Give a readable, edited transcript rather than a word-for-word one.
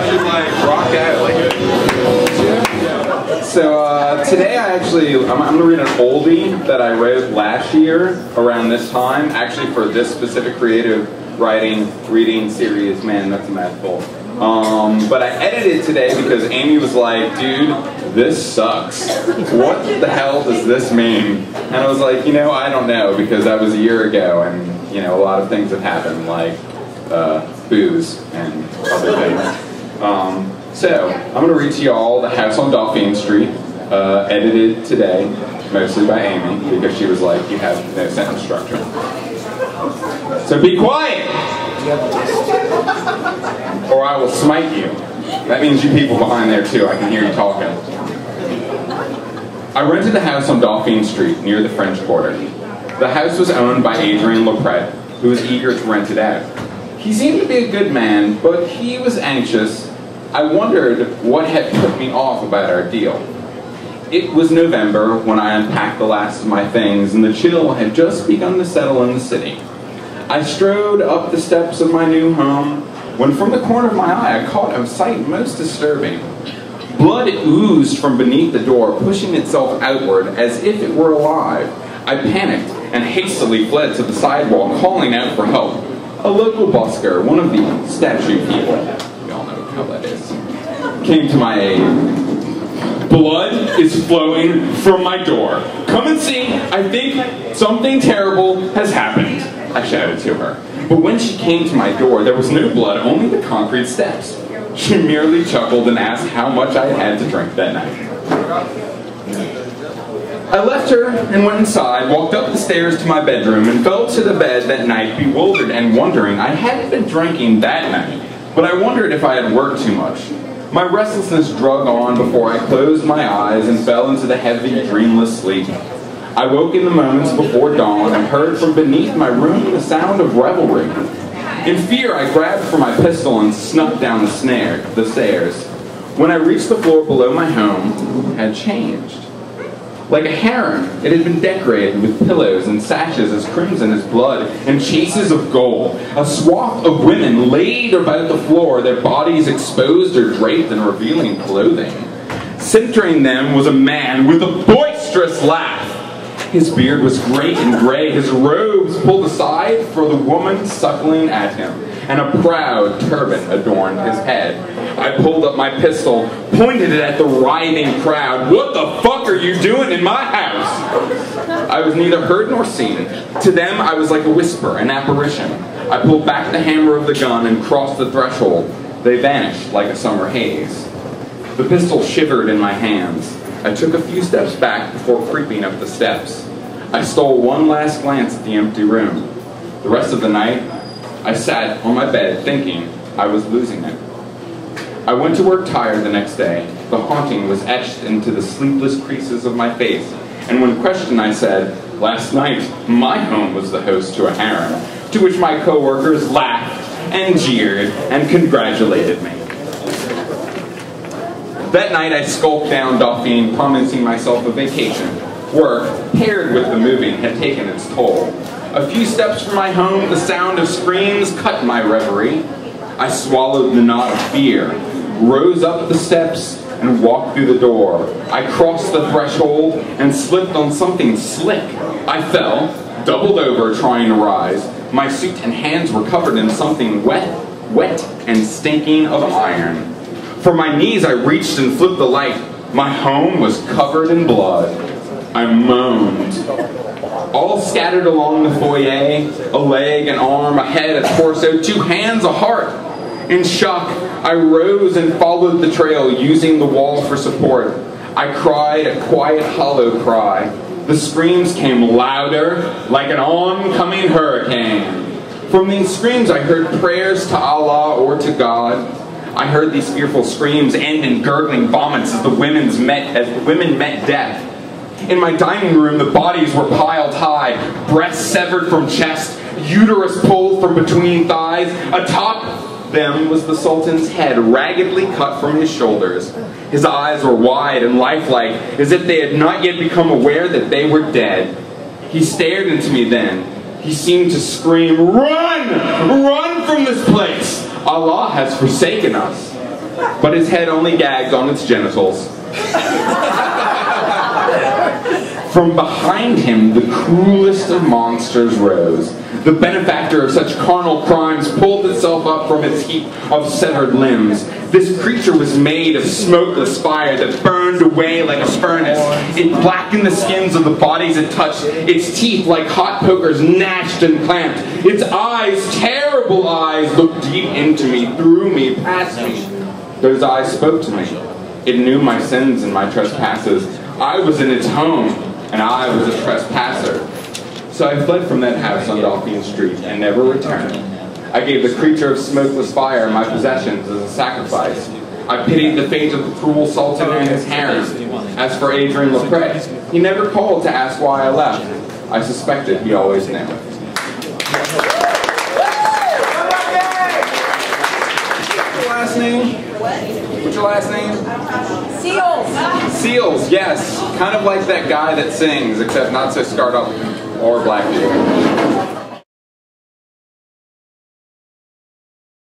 should like rock out like it. So today I'm going to read an oldie that I wrote last year around this time, actually for this specific creative reading series. Man, that's a mouthful. But I edited today because Amy was like, dude, this sucks. What the hell does this mean? And I was like, I don't know, because that was a year ago, and a lot of things have happened, like booze and other things. So, I'm going to read to you all The House on Dauphine Street, edited today, mostly by Amy, because she was like, you have no sentence structure. So be quiet! Or I will smite you. That means you people behind there too, I can hear you talking. I rented a house on Dauphine Street, near the French Quarter. The house was owned by Adrien Lirette, who was eager to rent it out. He seemed to be a good man, but he was anxious. I wondered what had put me off about our deal. It was November when I unpacked the last of my things, and the chill had just begun to settle in the city. I strode up the steps of my new home, when from the corner of my eye I caught a sight most disturbing. Blood oozed from beneath the door, pushing itself outward as if it were alive. I panicked and hastily fled to the sidewalk, calling out for help. A local busker, one of the statue people, we all know how that is, came to my aid. Blood is flowing from my door. Come and see, I think something terrible has happened, I shouted to her. But when she came to my door, there was no blood, only the concrete steps. She merely chuckled and asked how much I had to drink that night. I left her and went inside, walked up the stairs to my bedroom, and fell to the bed that night, bewildered and wondering. I hadn't been drinking that night, but I wondered if I had worked too much. My restlessness drug on before I closed my eyes and fell into the heavy, dreamless sleep. I woke in the moments before dawn and heard from beneath my room the sound of revelry. In fear, I grabbed for my pistol and snuck down the stairs. When I reached the floor below my home, it had changed. Like a harem, it had been decorated with pillows and sashes as crimson as blood and chases of gold. A swath of women laid about the floor, their bodies exposed or draped in revealing clothing. Centering them was a man with a boisterous laugh. His beard was great and gray, his robes pulled aside for the woman suckling at him, and a proud turban adorned his head. I pulled up my pistol, pointed it at the writhing crowd. What the fuck are you doing in my house? I was neither heard nor seen. To them, I was like a whisper, an apparition. I pulled back the hammer of the gun and crossed the threshold. They vanished like a summer haze. The pistol shivered in my hands. I took a few steps back before creeping up the steps. I stole one last glance at the empty room. The rest of the night, I sat on my bed thinking I was losing it. I went to work tired the next day. The haunting was etched into the sleepless creases of my face, and when questioned I said, last night my home was the host to a harem, to which my co-workers laughed and jeered and congratulated me. That night I skulked down Dauphine, promising myself a vacation. Work, paired with the moving, had taken its toll. A few steps from my home, the sound of screams cut my reverie. I swallowed the knot of fear, rose up the steps, and walked through the door. I crossed the threshold and slipped on something slick. I fell, doubled over trying to rise. My suit and hands were covered in something wet and stinking of iron. For my knees I reached and flipped the light. My home was covered in blood. I moaned. All scattered along the foyer, a leg, an arm, a head, a torso, 2 hands, a heart. In shock, I rose and followed the trail, using the wall for support. I cried a quiet, hollow cry. The screams came louder, like an oncoming hurricane. From these screams I heard prayers to Allah or to God. I heard these fearful screams end in gurgling vomits as the women met death. In my dining room, the bodies were piled high, breasts severed from chest, uterus pulled from between thighs. Atop them was the Sultan's head, raggedly cut from his shoulders. His eyes were wide and lifelike, as if they had not yet become aware that they were dead. He stared into me then. He seemed to scream, "Run! Run from this place! Allah has forsaken us." but his head only gagged on its genitals. From behind him, the cruelest of monsters rose. The benefactor of such carnal crimes pulled itself up from its heap of severed limbs. This creature was made of smokeless fire that burned away like a furnace. It blackened the skins of the bodies it touched. Its teeth, like hot pokers, gnashed and clamped. Its eyes, terrible eyes, looked deep into me, through me, past me. Those eyes spoke to me. It knew my sins and my trespasses. I was in its home, and I was a trespasser. So I fled from that house on Dauphine Street and never returned. I gave the creature of smokeless fire my possessions as a sacrifice. I pitied the fate of the cruel Sultan and his harem. As for Adrian Lirette, he never called to ask why I left. I suspected he always knew. Last name? What's your last name? Seals. Seals, yes. Kind of like that guy that sings, except not so scarred up or black.